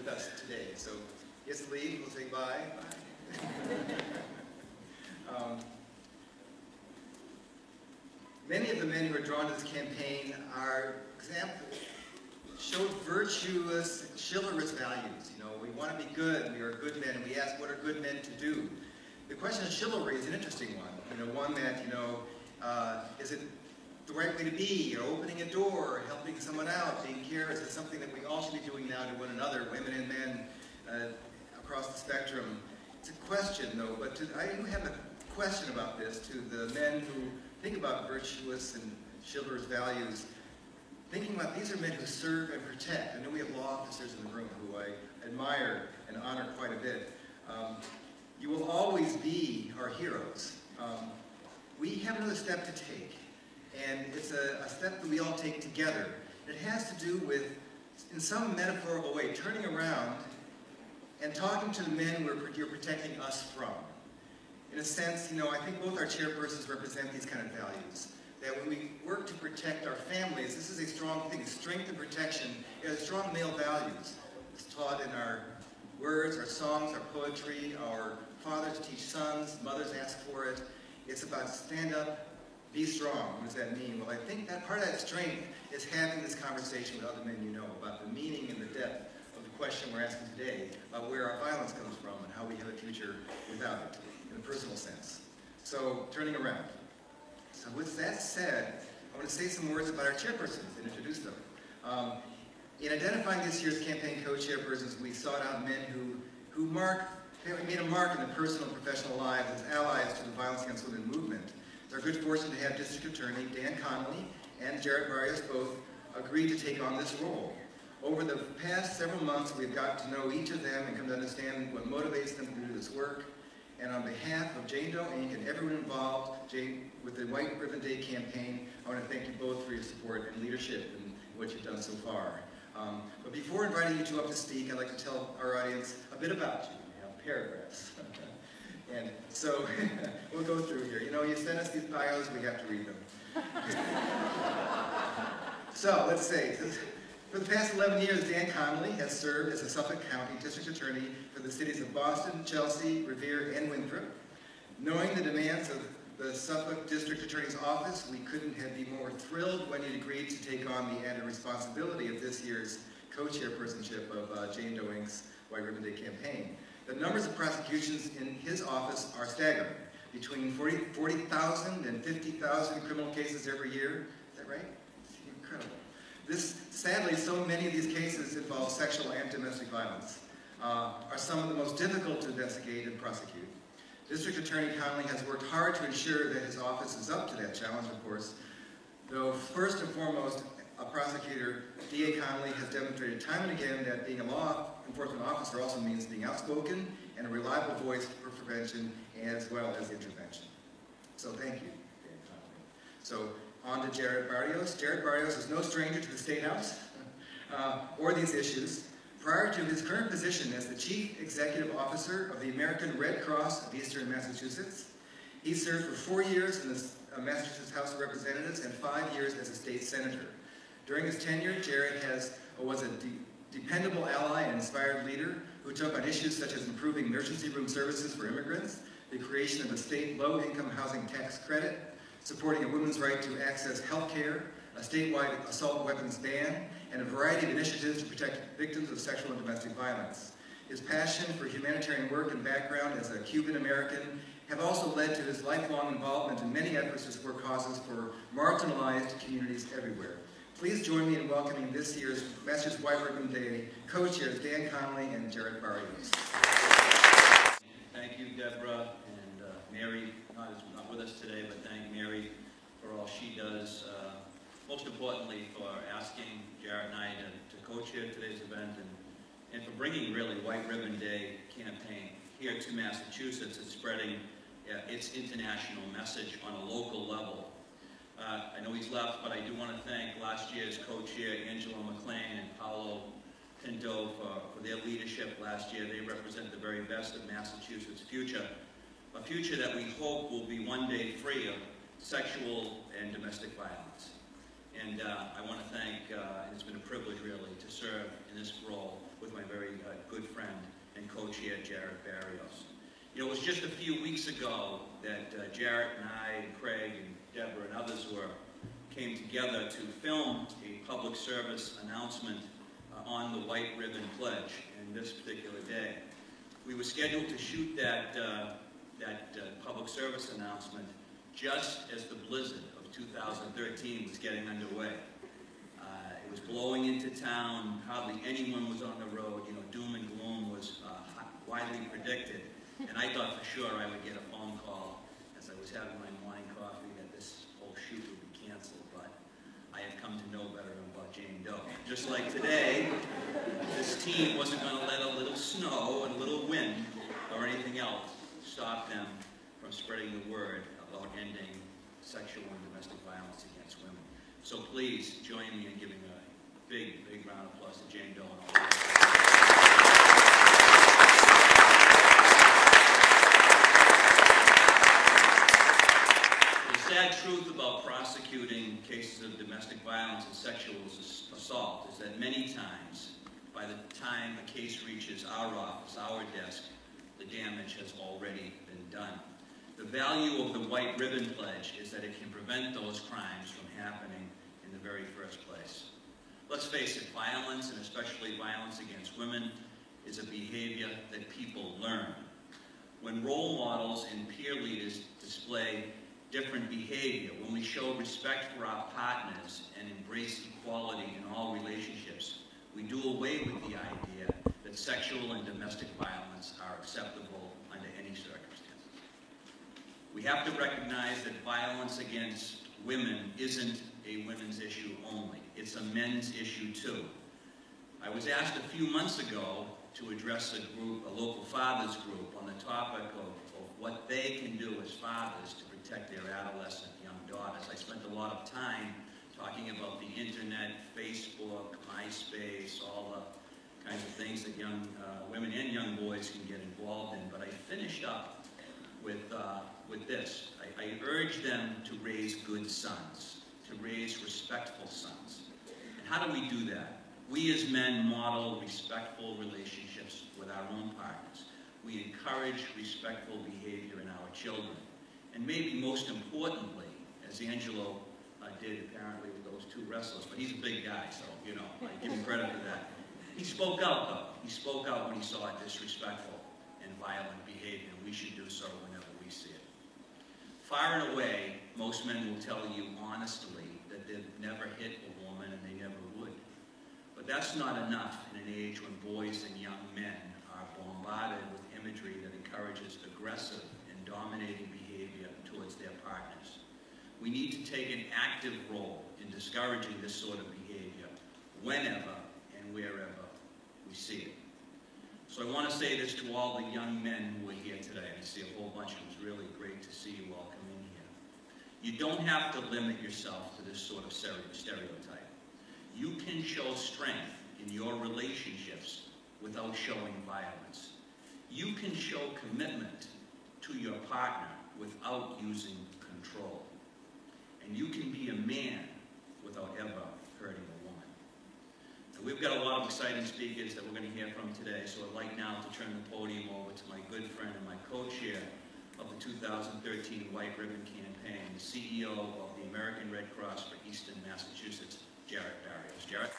with us today. So he has to leave. We'll say bye. Many of the men who are drawn to this campaign are showed virtuous, chivalrous values. You know, we want to be good. We are good men, and we ask, what are good men to do? The question of chivalry is an interesting one. You know, one that, you know, is it the right way to be? You know, opening a door, helping someone out, being carers is something that we all should be doing now to one another, women and men across the spectrum. It's a question, though, but I do have a question about this to the men who think about virtuous and chivalrous values. Thinking about these are men who serve and protect. I know we have law officers in the room who I admire and honor quite a bit. You will always be our heroes. We have another step to take, and it's a step that we all take together. It has to do with, in some metaphorical way, turning around and talking to the men you're protecting us from. In a sense, you know, I think both our chairpersons represent these kind of values. That when we work to protect our families, this is a strong thing. Strength and protection is strong male values. It's taught in our words, our songs, our poetry. Our fathers teach sons, mothers ask for it. It's about stand up, be strong. What does that mean? Well, I think that part of that strength is having this conversation with other men you know about the meaning and the depth of the question we're asking today about where our violence comes from and how we have a future without it, in a personal sense. So, turning around. So with that said, I want to say some words about our chairpersons and introduce them. In identifying this year's campaign co-chairpersons, we sought out men who made a mark in their personal and professional lives as allies to the violence against women movement. It's our good fortune to have District Attorney Dan Conley and Jared Barrios both agreed to take on this role. Over the past several months, we've got to know each of them and come to understand what motivates them to do this work. And on behalf of Jane Doe Inc. and everyone involved with the White Ribbon Day campaign, I want to thank you both for your support and leadership and what you've done so far. But before inviting you two up to speak, I'd like to tell our audience a bit about you. We have paragraphs. And so we'll go through here. You know, you send us these bios, we have to read them. So let's say, for the past 11 years, Dan Conley has served as a Suffolk County District Attorney for the cities of Boston, Chelsea, Revere, and Winthrop. Knowing the demands of the Suffolk District Attorney's Office, we couldn't have been more thrilled when he agreed to take on the added responsibility of this year's co-chairpersonship of Jane Doe Inc.'s White Ribbon Day campaign. The numbers of prosecutions in his office are staggering. Between 40,000 and 50,000 criminal cases every year. Is that right? It's incredible. Sadly, so many of these cases involve sexual and domestic violence, are some of the most difficult to investigate and prosecute. District Attorney Conley has worked hard to ensure that his office is up to that challenge, of course. Though first and foremost, a prosecutor, D.A. Conley has demonstrated time and again that being a law enforcement officer also means being outspoken and a reliable voice for prevention as well as intervention. So thank you, Dan Conley. So on to Jared Barrios. Jared Barrios is no stranger to the State House or these issues. Prior to his current position as the Chief Executive Officer of the American Red Cross of Eastern Massachusetts, he served for 4 years in the Massachusetts House of Representatives and 5 years as a state senator. During his tenure, Jared was a dependable ally and inspired leader who took on issues such as improving emergency room services for immigrants, the creation of a state low-income housing tax credit, supporting a woman's right to access health care, a statewide assault weapons ban, and a variety of initiatives to protect victims of sexual and domestic violence. His passion for humanitarian work and background as a Cuban American have also led to his lifelong involvement in many efforts to support causes for marginalized communities everywhere. Please join me in welcoming this year's Massachusetts White Ribbon Day co-chairs Dan Conley and Jared Barrios. Thank you, Deborah, and Mary, not with us today, but thank Mary for all she does. Most importantly, for asking Jared and I to co-chair today's event and for bringing really White Ribbon Day campaign here to Massachusetts and spreading its international message on a local level. I know he's left, but I do want to thank last year's co-chair, Angela McLean and Paolo Pinto, for their leadership last year. They represent the very best of Massachusetts' future, a future that we hope will be one day free of sexual and domestic violence. And I want to thank, it's been a privilege really to serve in this role with my my very good friend and co-chair, Jared Barrios. You know, it was just a few weeks ago that Jarrett and I, and Craig, and Deborah, and others came together to film a public service announcement on the White Ribbon Pledge in this particular day. We were scheduled to shoot that public service announcement just as the blizzard of 2013 was getting underway. It was blowing into town, hardly anyone was on the road, you know, doom and gloom was widely predicted. And I thought for sure I would get a phone call as I was having my morning coffee that this whole shoot would be canceled, but I have come to know better about Jane Doe. Just like today, this team wasn't going to let a little snow and a little wind or anything else stop them from spreading the word about ending sexual and domestic violence against women. So please join me in giving a big, big round of applause to Jane Doe and all of us. The sad truth about prosecuting cases of domestic violence and sexual assault is that many times, by the time a case reaches our office, our desk, the damage has already been done. The value of the White Ribbon Pledge is that it can prevent those crimes from happening in the very first place. Let's face it, violence, and especially violence against women, is a behavior that people learn. When role models and peer leaders display different behavior, when we show respect for our partners and embrace equality in all relationships, we do away with the idea that sexual and domestic violence are acceptable under any circumstances. We have to recognize that violence against women isn't a women's issue only. It's a men's issue too. I was asked a few months ago to address a local fathers group on the topic of what they can do as fathers to protect their adolescent young daughters. I spent a lot of time talking about the internet, Facebook, MySpace, all the kinds of things that young women and young boys can get involved in. But I finished up with this. I urge them to raise good sons, to raise respectful sons. And how do we do that? We as men model respectful relationships with our own partners. We encourage respectful behavior in our children. And maybe most importantly, as Angelo did apparently with those two wrestlers, but he's a big guy, so, you know, I give him credit for that. He spoke out, though. He spoke out when he saw disrespectful and violent behavior, and we should do so whenever we see it. Far and away, most men will tell you honestly that they've never hit a woman and they never would. But that's not enough in an age when boys and young men are bombarded with imagery that encourages aggressive and dominating behavior towards their partners. We need to take an active role in discouraging this sort of behavior whenever and wherever we see it. So I want to say this to all the young men who are here today. I see a whole bunch of them. It's really great to see you all come in here. You don't have to limit yourself to this sort of stereotype. You can show strength in your relationships without showing violence. You can show commitment to your partner without using control. And you can be a man without ever hurting a woman. And we've got a lot of exciting speakers that we're going to hear from today, so I'd like now to turn the podium over to my good friend and my co-chair of the 2013 White Ribbon Campaign, the CEO of the American Red Cross for Eastern Massachusetts, Jared Barrios. Jared?